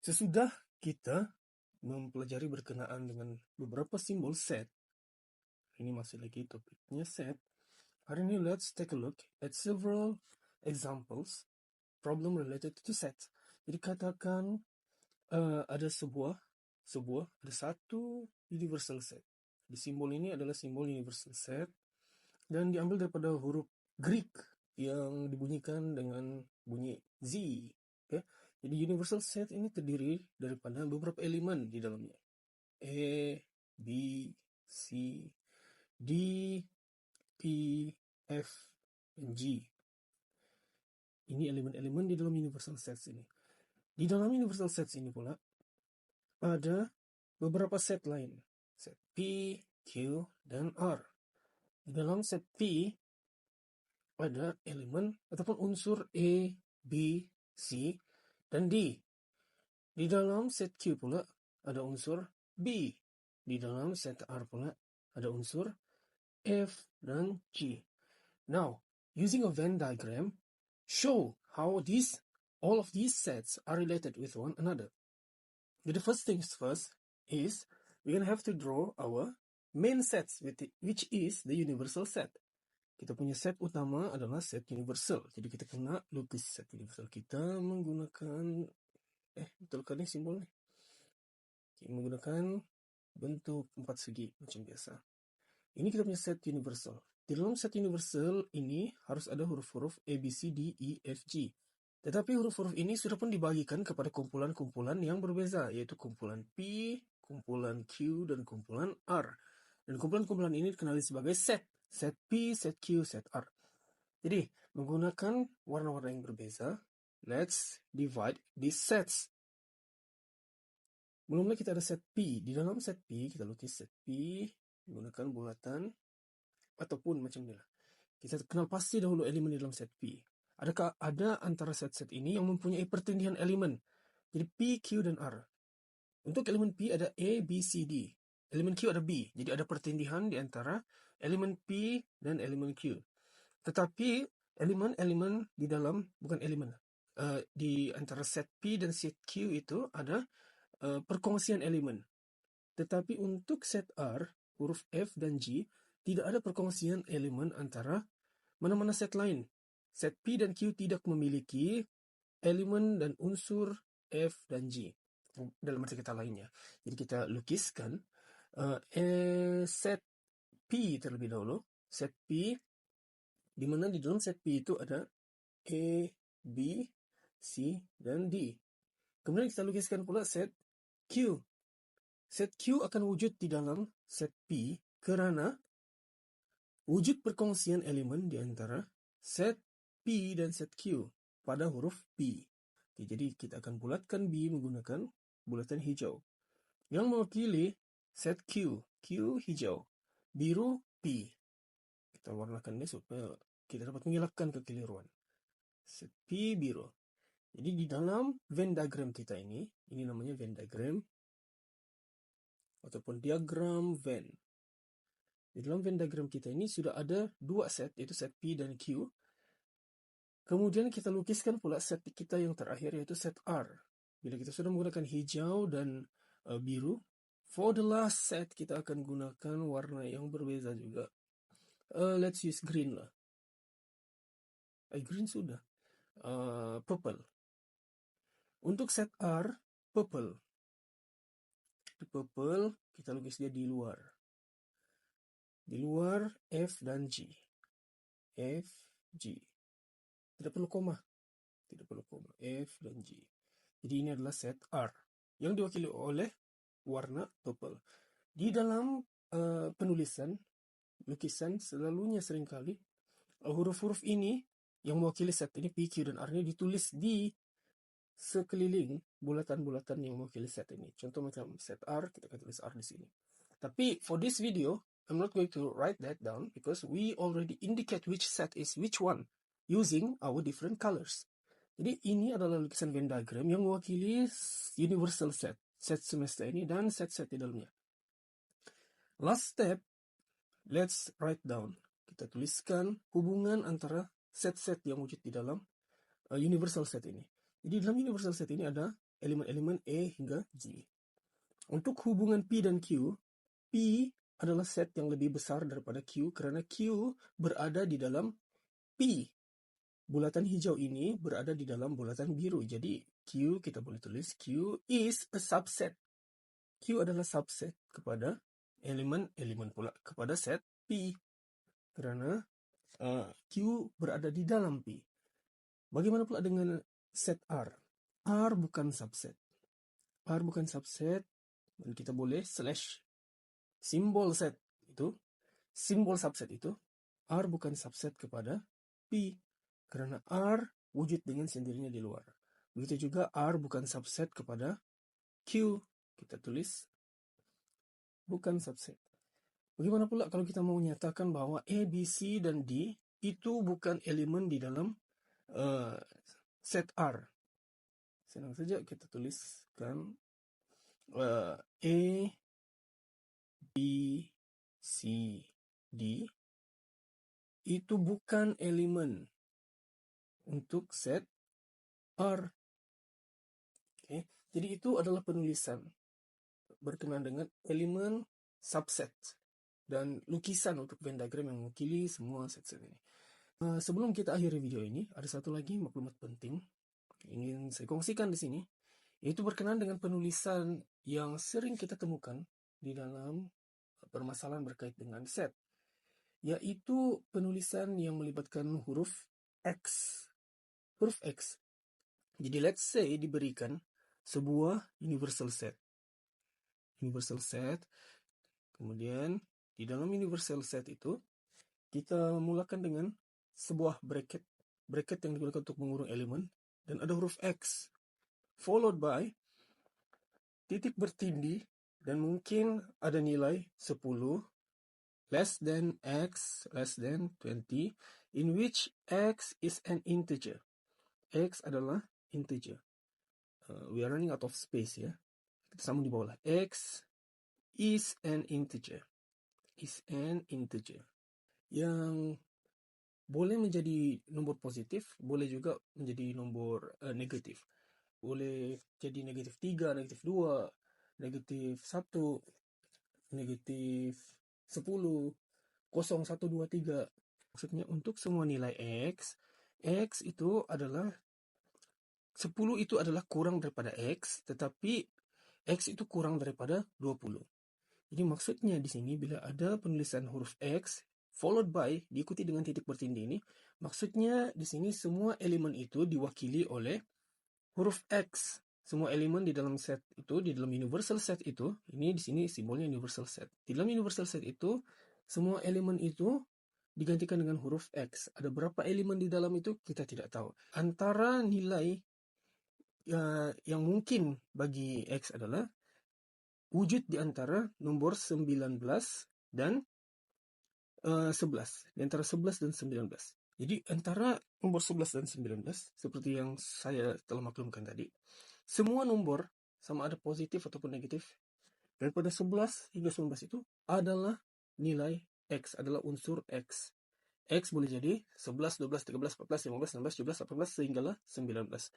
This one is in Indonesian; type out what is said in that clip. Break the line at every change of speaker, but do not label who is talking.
Sesudah kita mempelajari berkenaan dengan beberapa simbol set, ini masih lagi topiknya set. Hari ini let's take a look at several examples problem related to set. Jadi katakan ada ada satu universal set. Di simbol ini adalah simbol universal set dan diambil daripada huruf Greek yang dibunyikan dengan bunyi Z. Okay? Jadi universal set ini terdiri daripada beberapa elemen di dalamnya. A, B, C, D, P, F, dan G. Ini elemen-elemen di dalam universal sets ini. Di dalam universal sets ini pula ada beberapa set lain. Set P, Q, dan R. Di dalam set P ada elemen ataupun unsur A, B, C, dan D. Di dalam set Q pula ada unsur B. Di dalam set R pula ada unsur F dan G. Now, using a Venn diagram, show how all of these sets are related with one another. The first things first is we're going to have to draw our main sets, which is the universal set. Kita punya set utama adalah set universal. Jadi kita kena lukis set universal kita menggunakan betulkah nih simbolnya? Menggunakan bentuk 4 segi macam biasa. Ini kita punya set universal. Di dalam set universal ini harus ada huruf-huruf A, B, C, D, E, F, G. Tetapi huruf-huruf ini sudah pun dibagikan kepada kumpulan-kumpulan yang berbeza, yaitu kumpulan P, kumpulan Q, dan kumpulan R. Dan kumpulan-kumpulan ini dikenali sebagai set. Set P, set Q, set R. Jadi, menggunakan warna-warna yang berbeza, let's divide these sets. Mula-mula kita ada set P. Di dalam set P, kita lukis set P menggunakan bulatan ataupun macam inilah. Kita kenal pasti dahulu elemen di dalam set P. Adakah ada antara set-set ini yang mempunyai pertindihan elemen? Jadi P, Q, dan R. Untuk elemen P ada A, B, C, D. Elemen Q ada B. Jadi ada pertindihan di antara elemen P dan elemen Q. Tetapi elemen-elemen di dalam, bukan elemen, di antara set P dan set Q itu ada perkongsian elemen. Tetapi untuk set R, huruf F dan G, tidak ada perkongsian elemen antara mana-mana set lain. Set P dan Q tidak memiliki elemen dan unsur F dan G dalam arti kata lainnya. Jadi kita lukiskan set P terlebih dahulu. Set P, di mana di dalam set P itu ada A, B, C, dan D. Kemudian kita lukiskan pula set Q. Set Q akan wujud di dalam set P kerana wujud perkongsian elemen di antara set P dan set Q pada huruf P. Okay, jadi kita akan bulatkan B menggunakan bulatan hijau. Yang mewakili set Q. Q hijau. Biru P. Kita warnakan ini supaya kita dapat mengelakkan kekeliruan. Set P biru. Jadi di dalam Venn diagram kita ini namanya Venn diagram ataupun diagram Venn. Di dalam Venn diagram kita ini sudah ada dua set, yaitu set P dan Q. Kemudian kita lukiskan pula set kita yang terakhir, yaitu set R. Bila kita sudah menggunakan hijau dan biru, for the last set kita akan gunakan warna yang berbeza juga. Let's use green lah. Green sudah. Purple. Untuk set R, purple. Di purple, kita lukis dia di luar. Di luar F dan G. F, G. Tidak perlu koma. Tidak perlu koma. F dan G. Jadi ini adalah set R yang diwakili oleh warna purple. Di dalam penulisan, lukisan, selalunya seringkali huruf-huruf ini yang mewakili set ini P, Q, dan R ini ditulis di sekeliling bulatan-bulatan yang mewakili set ini. Contoh macam set R, kita akan tulis R di sini. Tapi for this video, I'm not going to write that down because we already indicate which set is which one using our different colors. Jadi ini adalah lukisan Venn diagram yang mewakili universal set semesta ini dan set-set di dalamnya. Last step, let's write down. Kita tuliskan hubungan antara set-set yang wujud di dalam universal set ini. Jadi dalam universal set ini ada elemen-elemen E hingga G. Untuk hubungan P dan Q, P adalah set yang lebih besar daripada Q kerana Q berada di dalam P. Bulatan hijau ini berada di dalam bulatan biru. Jadi Q, kita boleh tulis Q is a subset. Q adalah subset kepada elemen-elemen pula kepada set P. Kerana Q berada di dalam P. Bagaimana pula dengan set R? R bukan subset. R bukan subset, dan kita boleh slash simbol set itu, simbol subset itu, R bukan subset kepada P. Kerana R wujud dengan sendirinya di luar. Begitu juga R bukan subset kepada Q. Kita tulis bukan subset. Bagaimana pula kalau kita mau menyatakan bahawa A, B, C dan D itu bukan elemen di dalam set R? Senang saja kita tuliskan A, B, C, D itu bukan elemen untuk set R. Okay. Jadi itu adalah penulisan berkenaan dengan elemen subset dan lukisan untuk Venn diagram yang mewakili semua set-set ini. Sebelum kita akhiri video ini, ada satu lagi maklumat penting ingin saya kongsikan di sini, yaitu berkenaan dengan penulisan yang sering kita temukan di dalam permasalahan berkait dengan set, yaitu penulisan yang melibatkan huruf X. Huruf X. Jadi let's say diberikan sebuah universal set. Universal set. Kemudian di dalam universal set itu kita mulakan dengan sebuah bracket yang digunakan untuk mengurung elemen, dan ada huruf X followed by titik bertindih dan mungkin ada nilai 10 less than X less than 20, in which X is an integer. X adalah integer. We are running out of space ya. Kita sambung di bawah lah. X is an integer. Is an integer. Yang boleh menjadi nombor positif, boleh juga menjadi nombor negatif. Boleh jadi negatif 3, negatif 2, negatif 1, negatif 10, 0, 1, 2, 3. Maksudnya untuk semua nilai X, X itu adalah 10 itu adalah kurang daripada X, tetapi X itu kurang daripada 20. Jadi maksudnya di sini bila ada penulisan huruf X followed by diikuti dengan titik bertindih ini, maksudnya di sini semua elemen itu diwakili oleh huruf X. Semua elemen di dalam set itu, di dalam universal set itu, ini di sini simbolnya universal set. Di dalam universal set itu, semua elemen itu digantikan dengan huruf X. Ada berapa elemen di dalam itu kita tidak tahu. Antara nilai yang mungkin bagi X adalah wujud di antara nombor 19 dan 11. Di antara 11 dan 19. Jadi antara nombor 11 dan 19, seperti yang saya telah maklumkan tadi, semua nombor sama ada positif ataupun negatif daripada 11 hingga 19 itu adalah nilai X, adalah unsur X. X boleh jadi 11, 12, 13, 14, 15, 16, 17, 18 sehinggalah 19.